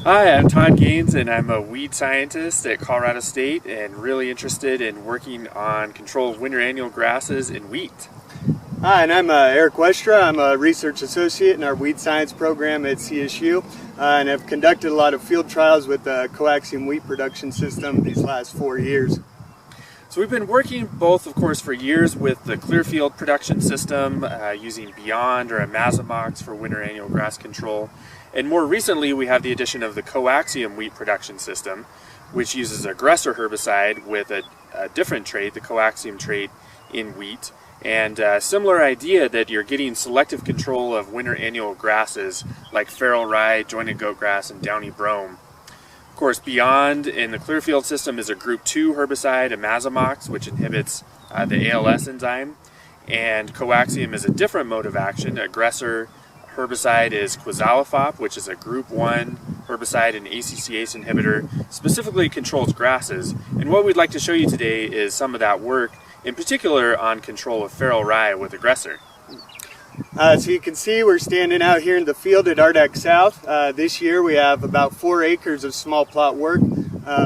Hi, I'm Todd Gaines, and I'm a weed scientist at Colorado State and really interested in working on control of winter annual grasses in wheat. Hi, and I'm Eric Westra. I'm a research associate in our weed science program at CSU, and have conducted a lot of field trials with the CoAXium wheat production system these last 4 years. So we've been working both, of course, for years with the Clearfield production system using Beyond or Amazamox for winter annual grass control. And more recently, we have the addition of the CoAXium wheat production system, which uses aggressor herbicide with a different trait, the CoAXium trait, in wheat. And a similar idea that you're getting selective control of winter annual grasses like feral rye, jointed goatgrass, and downy brome. Of course, Beyond in the Clearfield system is a group 2 herbicide, Amazamox, which inhibits the ALS enzyme. And CoAXium is a different mode of action. Aggressor herbicide is quizalofop, which is a group 1 herbicide and ACCase inhibitor, specifically controls grasses. And what we'd like to show you today is some of that work, in particular on control of feral rye with aggressor. So you can see we're standing out here in the field at Ardac South. This year we have about 4 acres of small plot work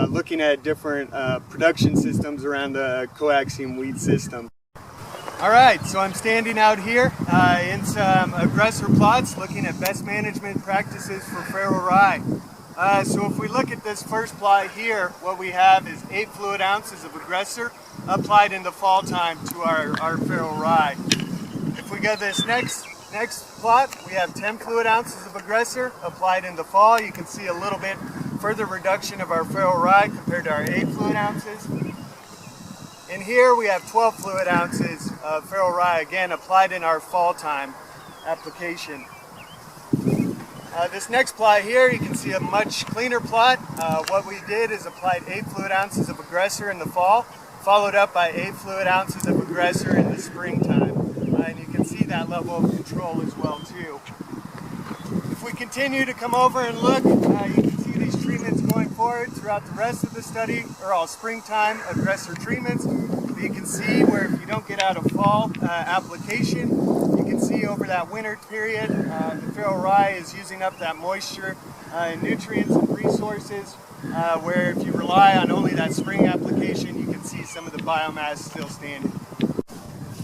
looking at different production systems around the CoAXium wheat system. Alright, so I'm standing out here in some aggressor plots looking at best management practices for feral rye. So if we look at this first plot here, what we have is 8 fluid ounces of aggressor applied in the fall time to our feral rye. If we go to this next plot, we have 10 fluid ounces of aggressor applied in the fall. You can see a little bit further reduction of our feral rye compared to our 8 fluid ounces. And here we have 12 fluid ounces of feral rye, again applied in our fall time application. This next plot here, you can see a much cleaner plot. What we did is applied 8 fluid ounces of aggressor in the fall, followed up by 8 fluid ounces of aggressor in the springtime. And you can see that level of control as well too. If we continue to come over and look, you can see these treatments going forward throughout the rest of the study are all springtime aggressor treatments. But you can see where if you don't get out a fall application, you can see over that winter period, the feral rye is using up that moisture and nutrients and resources, where if you rely on only that spring application, you can see some of the biomass still standing.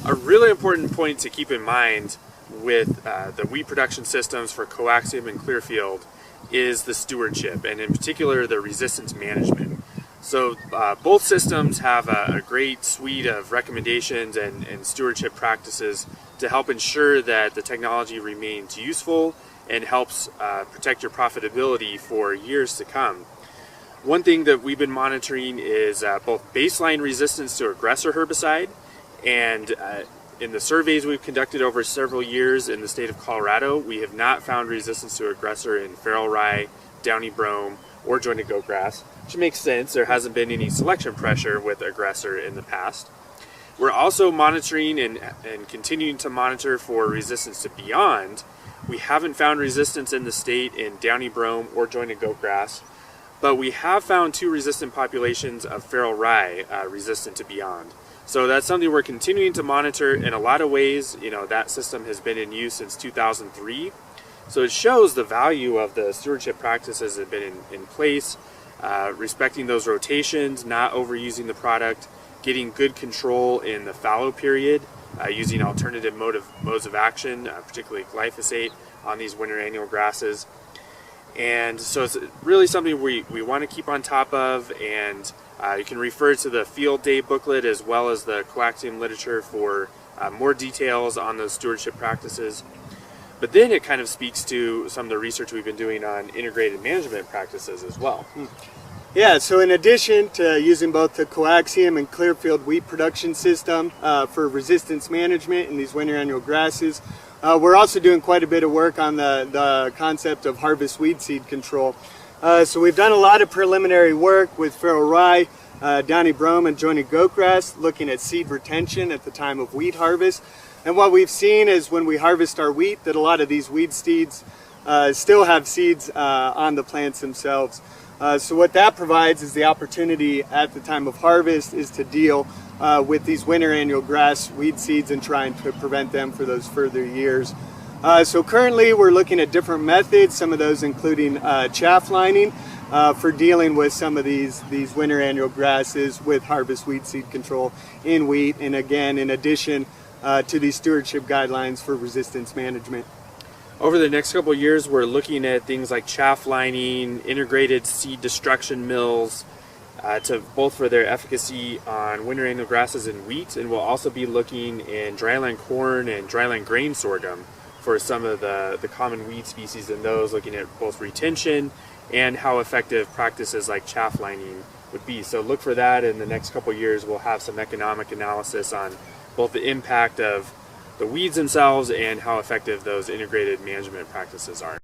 A really important point to keep in mind with the wheat production systems for CoAXium and Clearfield is the stewardship, and in particular the resistance management. So both systems have a great suite of recommendations and stewardship practices to help ensure that the technology remains useful and helps protect your profitability for years to come. One thing that we've been monitoring is both baseline resistance to aggressor herbicide, and in the surveys we've conducted over several years in the state of Colorado, we have not found resistance to aggressor in feral rye, downy brome, or jointed goatgrass, which makes sense. There hasn't been any selection pressure with aggressor in the past. We're also monitoring and continuing to monitor for resistance to Beyond. We haven't found resistance in the state in downy brome or jointed goatgrass, but we have found 2 resistant populations of feral rye resistant to Beyond. So that's something we're continuing to monitor in a lot of ways. You know, that system has been in use since 2003. So it shows the value of the stewardship practices that have been in place, respecting those rotations, not overusing the product, getting good control in the fallow period, using alternative modes of action, particularly glyphosate on these winter annual grasses. And so it's really something we want to keep on top of, and you can refer to the field day booklet as well as the CoAXium literature for more details on those stewardship practices. But then it kind of speaks to some of the research we've been doing on integrated management practices as well. Yeah, so in addition to using both the CoAXium and Clearfield wheat production system for resistance management in these winter annual grasses, we're also doing quite a bit of work on the concept of harvest weed seed control. So we've done a lot of preliminary work with feral rye, downy brome, and jointed goatgrass, looking at seed retention at the time of wheat harvest. And what we've seen is when we harvest our wheat, that a lot of these weed seeds still have seeds on the plants themselves. So what that provides is the opportunity at the time of harvest is to deal with these winter annual grass weed seeds and trying to prevent them for those further years. So currently we're looking at different methods, some of those including chaff lining for dealing with some of these winter annual grasses with harvest weed seed control in wheat, and again in addition to these stewardship guidelines for resistance management. Over the next couple of years, we're looking at things like chaff lining, integrated seed destruction mills, both for their efficacy on winter annual grasses and wheat, and we'll also be looking in dryland corn and dryland grain sorghum for some of the common weed species in those, looking at both retention and how effective practices like chaff lining would be. So look for that in the next couple of years. We'll have some economic analysis on both the impact of the weeds themselves and how effective those integrated management practices are.